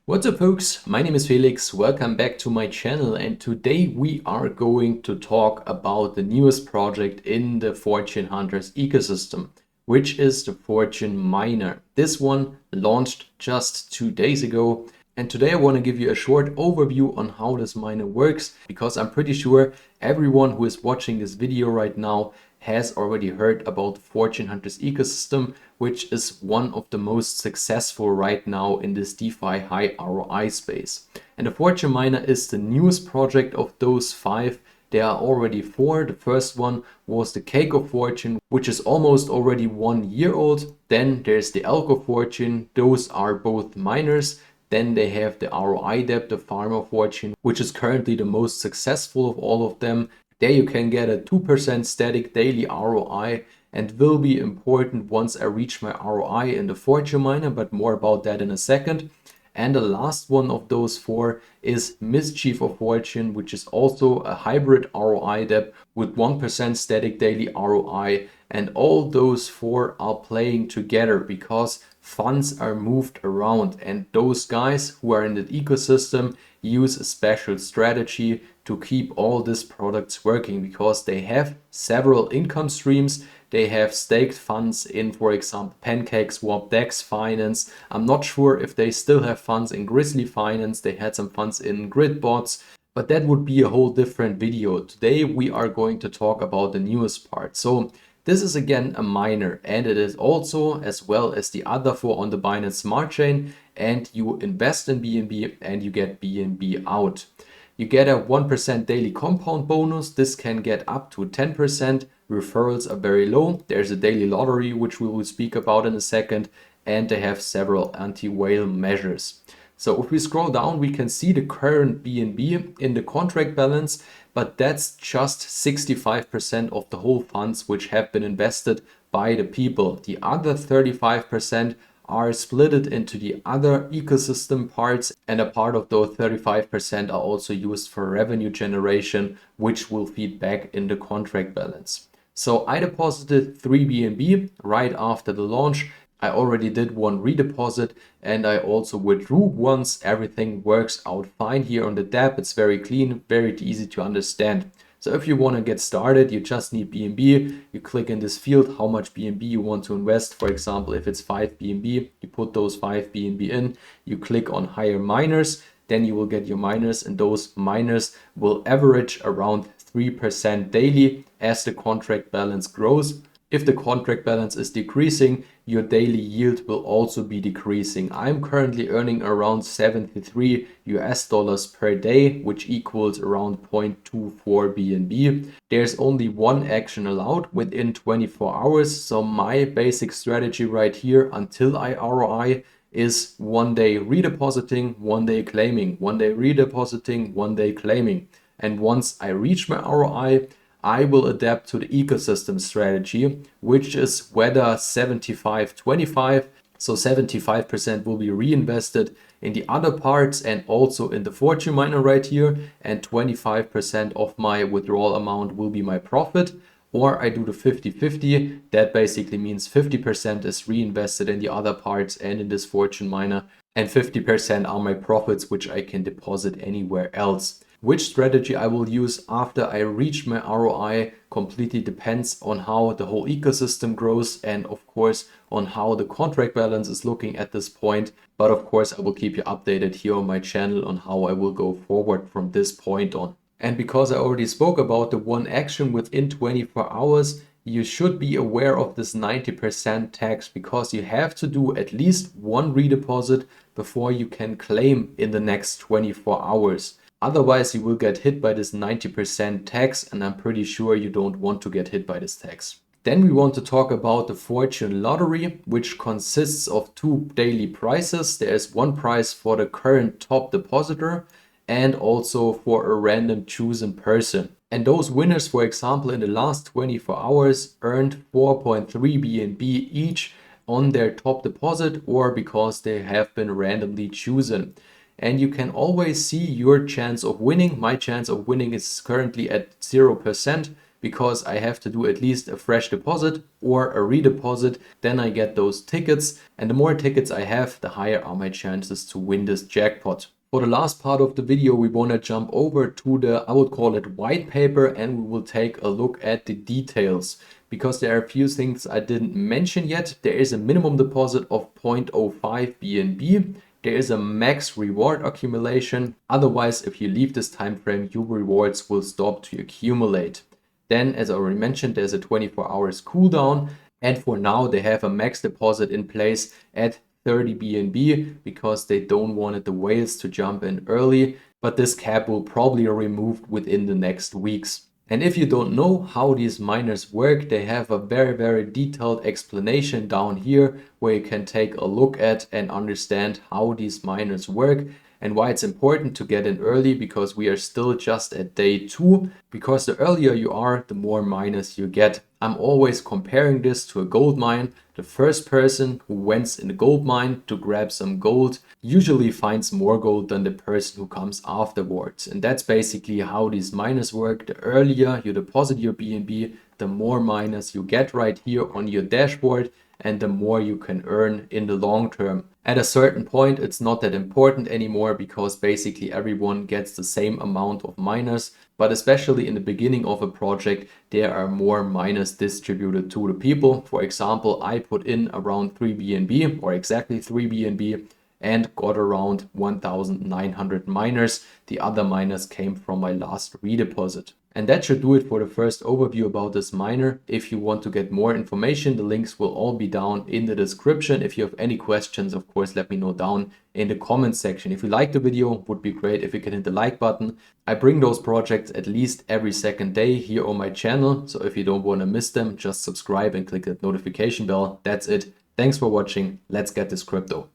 What's up folks, my name is Felix, welcome back to my channel, and today we are going to talk about the newest project in the Fortune Hunters ecosystem, which is the Fortune Miner. This one launched just 2 days ago, and today I want to give you a short overview on how this miner works, because I'm pretty sure everyone who is watching this video right now has already heard about the Fortune Hunters ecosystem, which is one of the most successful right now in this DeFi high ROI space. And the Fortune Miner is the newest project of those 5. There are already 4. The first one was the Cake of Fortune, which is almost already 1 year old. Then there's the Elk of Fortune. Those are both miners. Then they have the ROI Dep, the Farm of Fortune, which is currently the most successful of all of them. There you can get a 2% static daily ROI and will be important once I reach my ROI in the Fortune Miner, but more about that in a second. And the last one of those 4 is Mischief of Fortune, which is also a hybrid ROI Dep with 1% static daily ROI. And all those 4 are playing together because funds are moved around, and those guys who are in the ecosystem use a special strategy to keep all these products working, because they have several income streams. They have staked funds in, for example, Pancake Swap, Dex Finance. I'm not sure if they still have funds in Grizzly Finance. They had some funds in Gridbots, but that would be a whole different video. Today we are going to talk about the newest part. So this is again a miner, and it is also, as well as the other 4 on the Binance Smart Chain, and you invest in BNB and you get BNB out. You get a 1% daily compound bonus. This can get up to 10%. Referrals are very low. There's a daily lottery, which we will speak about in a second, and they have several anti-whale measures. So if we scroll down, we can see the current BNB in the contract balance, but that's just 65% of the whole funds which have been invested by the people. The other 35% are split into the other ecosystem parts, and a part of those 35% are also used for revenue generation, which will feed back in the contract balance. So I deposited 3 BNB right after the launch. I already did 1 redeposit, and I also withdrew once. Everything works out fine here on the Dep. It's very clean, very easy to understand. So if you want to get started, you just need BNB. You click in this field how much BNB you want to invest. For example, if it's 5 BNB, you put those 5 BNB in. You click on hire miners, then you will get your miners, and those miners will average around 3% daily as the contract balance grows. If the contract balance is decreasing, your daily yield will also be decreasing. I'm currently earning around 73 US dollars per day, which equals around 0.24 BNB. There's only 1 action allowed within 24 hours. So my basic strategy right here until I ROI is 1 day redepositing, 1 day claiming, 1 day redepositing, 1 day claiming. And once I reach my ROI, I will adapt to the ecosystem strategy, which is whether 75-25, so 75% will be reinvested in the other parts and also in the Fortune Miner right here, and 25% of my withdrawal amount will be my profit. Or I do the 50-50, that basically means 50% is reinvested in the other parts and in this Fortune Miner, and 50% are my profits, which I can deposit anywhere else. Which strategy I will use after I reach my ROI completely depends on how the whole ecosystem grows, and of course on how the contract balance is looking at this point. But of course I will keep you updated here on my channel on how I will go forward from this point on. And because I already spoke about the 1 action within 24 hours, you should be aware of this 90% tax, because you have to do at least 1 redeposit before you can claim in the next 24 hours. Otherwise, you will get hit by this 90% tax, and I'm pretty sure you don't want to get hit by this tax. Then we want to talk about the Fortune Lottery, which consists of 2 daily prizes. There is 1 prize for the current top depositor and also for a random chosen person. And those winners, for example, in the last 24 hours earned 4.3 BNB each on their top deposit, or because they have been randomly chosen. And you can always see your chance of winning. My chance of winning is currently at 0%, because I have to do at least a fresh deposit or a redeposit. Then I get those tickets, and the more tickets I have, the higher are my chances to win this jackpot. For the last part of the video, we want to jump over to the, I would call it, white paper, and we will take a look at the details, because there are a few things I didn't mention yet. There is a minimum deposit of 0.05 BNB. There is a max reward accumulation. Otherwise, if you leave this time frame, your rewards will stop to accumulate. Then, as I already mentioned, there's a 24 hours cooldown. And for now, they have a max deposit in place at 30 BNB because they don't want the whales to jump in early. But this cap will probably be removed within the next weeks. And if you don't know how these miners work, they have a very detailed explanation down here where you can take a look at and understand how these miners work and why it's important to get in early, because we are still just at day 2. Because the earlier you are, the more miners you get. I'm always comparing this to a gold mine. The first person who went in the gold mine to grab some gold usually finds more gold than the person who comes afterwards. And that's basically how these miners work. The earlier you deposit your BNB, the more miners you get right here on your dashboard, and the more you can earn in the long term. At a certain point, it's not that important anymore because basically everyone gets the same amount of miners. But especially in the beginning of a project, there are more miners distributed to the people. For example, I put in around 3 BNB or exactly 3 BNB and got around 1,900 miners. The other miners came from my last redeposit. And that should do it for the first overview about this miner. If you want to get more information, the links will all be down in the description. If you have any questions, of course, let me know down in the comment section. If you liked the video, it would be great if you can hit the like button. I bring those projects at least every second day here on my channel. So if you don't want to miss them, just subscribe and click that notification bell. That's it. Thanks for watching. Let's get this crypto.